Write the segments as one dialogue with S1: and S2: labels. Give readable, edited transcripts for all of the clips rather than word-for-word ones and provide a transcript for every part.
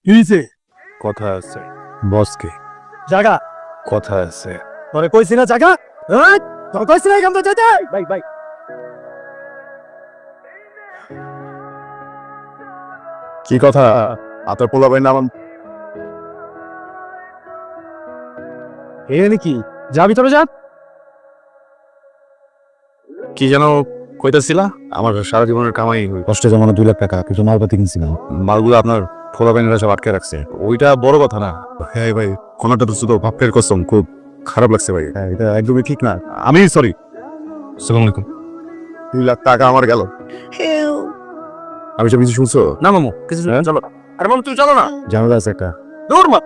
S1: কি হইছে?
S2: কথা আছে বসকে,
S1: জায়গা
S2: কথা আছে।
S1: তোরে কইছি না জায়গা, হ্যাঁ তোর কইছি না এখান থেকে যেতে। ভাই ভাই
S2: কি কথা? আপনার পোলা ভাই নাম
S1: এ নাকি যা ভিতরে যা।
S2: কি যেন কইতাছিলা? আমার সারা জীবনের কামাই
S3: কষ্টে জমানো 2 লাখ টাকা কিছু মালপাতি কিনছিলাম।
S2: মালগুলো আপনার পোলা ভাইনেরা সব আটকে রাখছে, ওইটা বড় কথা না। হ্যাঁ ভাই, কোনটা তো শুধু ভাবের কসম, খুব খারাপ লাগছে ভাই।
S3: হ্যাঁ, এটা একদমই ঠিক না।
S2: আমি সরি। আসসালামু আলাইকুম। 2 লাখ টাকা আমার গেল। আমি সব কিছু শুনছো?
S1: না মামু কিছু
S2: হ্যাঁ?
S1: চলো। আরে মামু তুমি চলো না।
S3: ঝামেলা আছে একটা।
S1: দূর মা।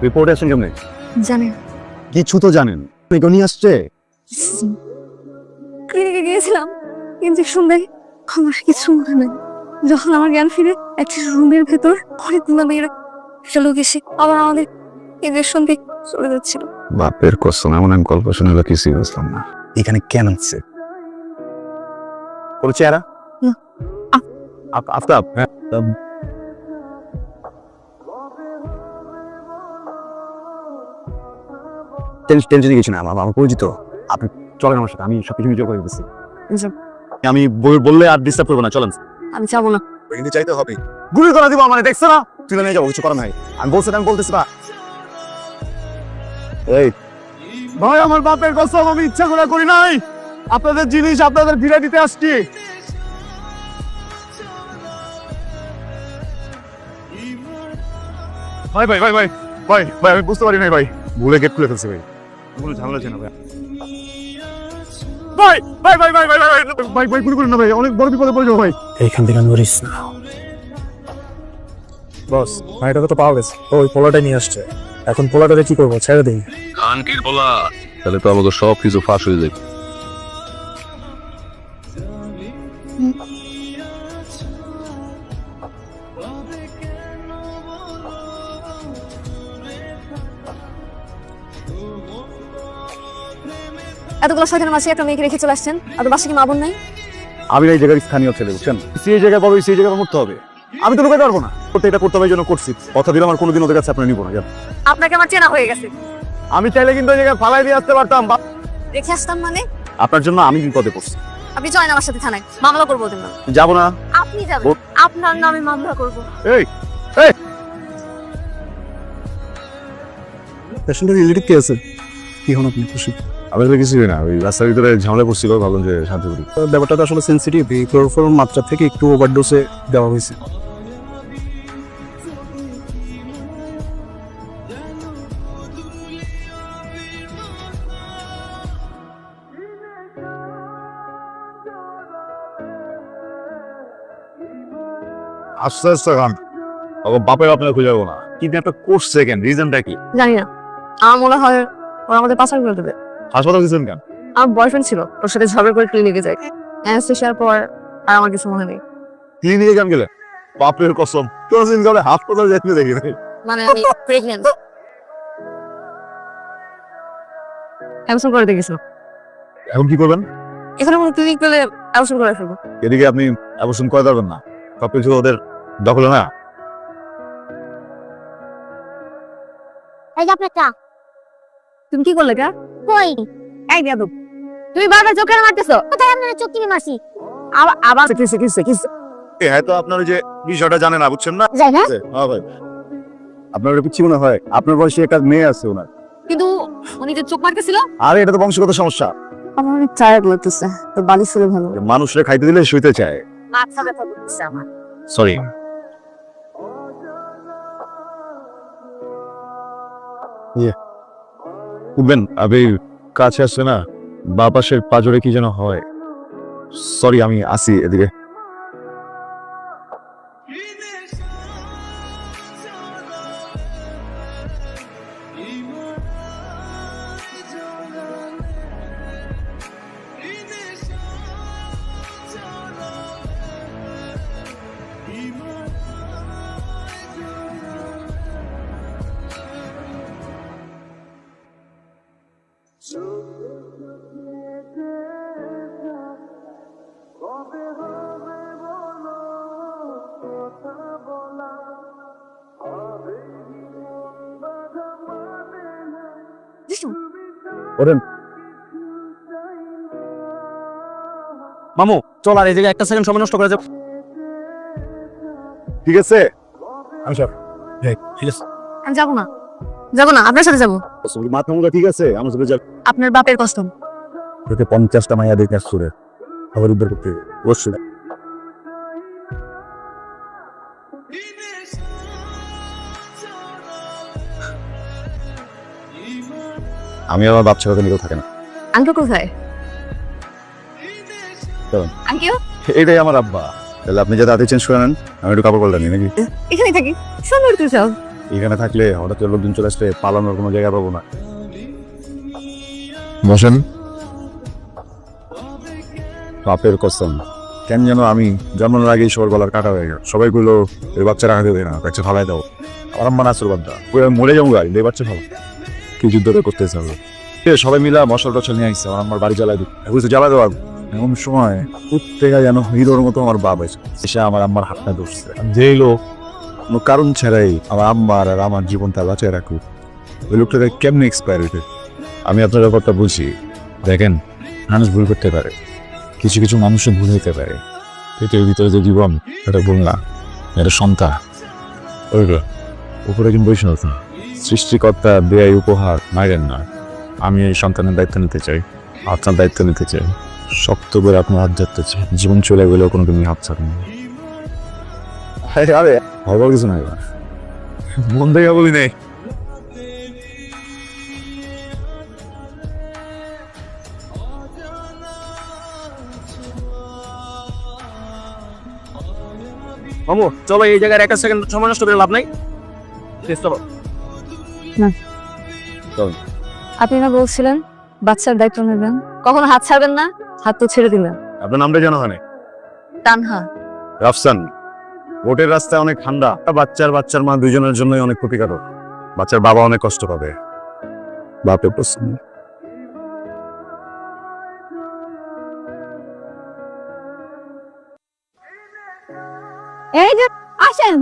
S2: রিপোর্ট আসেন কেমনে?
S4: জানেন
S3: কিছু তো জানেন, এগুলো নিয়ে আসছে।
S4: ক্লিনিকে গিয়েছিলাম ইঞ্জেকশন দেয়, আমার কিছু মনে নেই। যখন আমার জ্ঞান ফিরে একটা রুমের ভেতর অনেকগুলো মেয়েরা একটা লোক এসে আবার আমাদের ইঞ্জেকশন দিয়ে চলে যাচ্ছিল।
S2: বাপের কসম, এমন আমি গল্প শুনে কিছুই বুঝলাম না।
S3: এখানে কেন আসছে?
S2: কোনো চেহারা?
S4: না।
S2: আফতাব? হ্যাঁ।
S3: টেনশনে গেছি না, আমার পরিচিত। আপনি চলেন আমার সাথে, আমি সবকিছু নিজে করে দিচ্ছি।
S2: আমি বললে আর ডিস্টার্ব করবো না, চলেন।
S4: আমি যাবো না।
S2: কিন্তু চাইতে হবে।
S3: গুলি করে দিব মানে, দেখছো না? তুলে নিয়ে যাবো, কিছু করার নাই। আমি বলতেছি না। এই
S1: ভাই আমার বাপের কসম আমি ইচ্ছা করে করি নাই। আপনাদের জিনিস আপনাদের ফিরে দিতে আসছি।
S2: ভাই ভাই ভাই ভাই ভাই ভাই আমি বুঝতে পারি নাই ভাই, ভুলে গেট খুলে ফেলছি ভাই। কোনো ঝামেলা ছিল না ভাই।
S1: ভাই ভাই ভাই ভাই ভাই ভাই ভাই ভাই গুলি করুন না ভাই, অনেক বড় বিপদে পড়ে যাবো ভাই।
S3: এইখান থেকে নড়িস না। বস, ভাইটা তো পাওয়া গেছে, ওই পোলাটা নিয়ে আসছে। এখন পোলাটারে কি করবো, ছেড়ে দিই?
S5: খানকির বলা তাহলে তো আমাকে সব কিছু ফাঁস হয়ে যাবে।
S4: এতগুলো শয়তানের মাঝে একটা মেয়েকে রেখে চলে আসছেন, আর বাসা কি মা বোন নাই?
S3: আমি এই জায়গার স্থানীয় ছেলে, বুঝছেন? সেই জায়গায় বড়, সেই জায়গায় মরতে হবে। আমি তো লুকাতে পারবো না। করতে এটা করতে হবে, এই জন্য করছি। কথা দিলাম আর কোনোদিন ওদের কাছে আপনার নিবো না। জান,
S4: আপনাকে আমার চেনা হয়ে গেছে।
S3: আমি চাইলে কিন্তু ওই জায়গায় ফালাই দিয়ে আসতে পারতাম।
S4: রেখে আসতাম মানে?
S3: আপনার জন্য আমি বিপদে পড়ছি।
S4: আপনি চলেন আমার সাথে থানায়, মামলা করবো ওদের নামে।
S3: যাবো না।
S4: আপনি যাবেন, আপনার নামে মামলা করবো।
S3: এই পেশেন্টের রিলেটিভ কে আছে? কি হন আপনি খুশি?
S2: আমি তো কিছুই না, ওই রাস্তার ভিতরে ঝামেলা পড়ছিল, ভাবলাম যে শান্তি করি।
S3: ব্যাপারটা তো আসলে সেন্সিটিভ। এই ক্লোরোফর্ম মাত্রা থেকে একটু ওভারডোজে দেওয়া হয়েছে।
S2: আস্তে আস্তে খান, তখন বাপের আপনার খুঁজে যাবো না। কিন্তু একটা করছে কেন, রিজনটা কি?
S4: জানি না, আমার মনে হয় ওরা আমাদের পাচার করে দেবে।
S2: হাসপাতাল গেছেন কেন?
S4: আমার বয়ফ্রেন্ড ছিল, ওর সাথে ঝগড়া করে ক্লিনিকে যাই। অ্যানেস্থেশিয়ার পর আর আমার কিছু মনে নেই।
S2: ক্লিনিকে কেন গেলেন? বাপের কসম, কোনদিন গেলে হাসপাতাল যেতে দেখি নাই।
S4: মানে আমি প্রেগন্যান্ট। অ্যাবসেন্ট করে দিয়ে গেছিল।
S2: এখন কি করবেন?
S4: এখানে কোনো ক্লিনিক পেলে অ্যাবসেন্ট করে ফেলবো।
S2: এদিকে আপনি অবশ্য করে পারবেন না, সবকিছু ওদের দখলে না।
S6: এই যে আপনার চা।
S4: তুমি কি করলে কা?
S6: কই?
S4: এই বেয়াদব, তুমি বারবার চোখ কেন মারতেছো?
S6: কোথায় আপনার চোখ টিপে মারছি?
S4: আবার
S2: হয়তো আপনার ওই যে বিষয়টা জানে না, বুঝছেন না?
S6: যাই না?
S2: হ্যাঁ ভাই,
S3: আপনার পিচ্ছি মনে হয়? আপনার বয়সে একটা মেয়ে আছে ওনার।
S4: কিন্তু উনি যে চোখ মারতেছিল।
S3: আরে এটা তো বংশগত সমস্যা।
S4: আমার অনেক টায়ার্ড লাগতেছে, তো বালিশ হলে ভালো।
S3: মানুষরে খাইতে দিলে শুইতে চায়।
S4: মাথা ব্যথা করতেছে আমার।
S2: সরি। উঠবেন, আপনি কাছে আসছে না, বা পাশের পাজরে কি যেন হয়। সরি, আমি আসি এদিকে।
S3: ওরেন
S1: মামু চল আর এই জায়গায় একটা সেকেন্ড সময় নষ্ট করা যাবে।
S3: ঠিক আছে আমি সব
S1: ঠিক আছে
S4: আমি যাবো না, আপনার সাথে যাবো।
S3: মাথা মুখা ঠিক আছে আমার সাথে যাবে।
S4: আপনার বাপের কসম।
S3: তোকে 50টা মাইয়া দেখে আসছে খবর উদ্ধার করতে অবশ্যই। আমি আমার বাপ ছাড়া নিকেও থাকে না।
S4: আঙ্কেল কোথায়?
S3: চলুন।
S4: আঙ্কেল
S3: এটাই আমার আব্বা। তাহলে আপনি যাতে হাতে চেঞ্জ করে নেন, আমি একটু কাপড় পাল্টা নিই নাকি?
S4: এখানে থাকি, সুন্দর তো সব।
S3: এখানে থাকলে হঠাৎ করে লোকজন চলে আসলে পালানোর কোনো জায়গা পাবো না।
S2: বসেন।
S3: বাপের কসম, কেন যেন আমি জন্মানোর আগেই সবার গলার কাটা হয়ে গেল। সবাই গুলো এই বাচ্চা রাখা দেবে না, বাচ্চা ফালাই দাও। আমার আম্মা নাচুর বাদ্দা মরে যাবো গাড়ি, এই বাচ্চা ভালো কি যুদ্ধ করতেছে হবে। সবাই মিলা মশলা টশল নিয়ে আসছে, আমার বাড়ি জ্বালাই দিই, বুঝতে জ্বালাই দেওয়া। এমন সময় প্রত্যেকা যেন হিরোর মতো আমার বাপ এসে আমার আম্মার হাতটা ধরছে। যেই লোক কোনো কারণ ছাড়াই আমার আম্মার আর আমার জীবনটা বাঁচায় রাখুক, ওই লোকটাকে কেমনে এক্সপায়ার হইতে। আমি আপনার ব্যাপারটা বুঝি। দেখেন, মানুষ ভুল করতে পারে, কিছু কিছু মানুষের ভুল হইতে পারে। পৃথিবীর ভিতরে যে জীবন, এটা ভুল না, এটা সন্তান। ওইগুলো উপরে কিন্তু বৈষ্ণব না, সৃষ্টিকর্তা দেয় উপহার, মাইরেন না। আমি এই সন্তানের দায়িত্ব নিতে চাই, আপনার দায়িত্ব নিতে চাই, শক্ত করে আপনার হাত ধরতে চাই। জীবন চলে গেলেও কোনো তুমি হাত ছাড়েন না। আরে হবার কিছু নাই, এবার মন থেকে বলি নেই।
S1: মামু চলো এই জায়গায় একটা সেকেন্ড সময় নষ্ট করে লাভ নাই। চলো
S4: আপনি না বলছিলেন বাচ্চার দায়িত্ব নেবেন, কখনো হাত ছাড়বেন না, হাত তো ছেড়ে দিলেন।
S3: আপনার নামটা জানা হয় না?
S4: তানহা।
S3: রাফসান। বোটের রাস্তায় অনেক ঠান্ডা, বাচ্চার মা দুজনের জন্যই অনেক ক্ষতিকারক। বাচ্চার বাবা অনেক কষ্ট পাবে। বাপের প্রশ্ন।
S4: এই যে আসেন।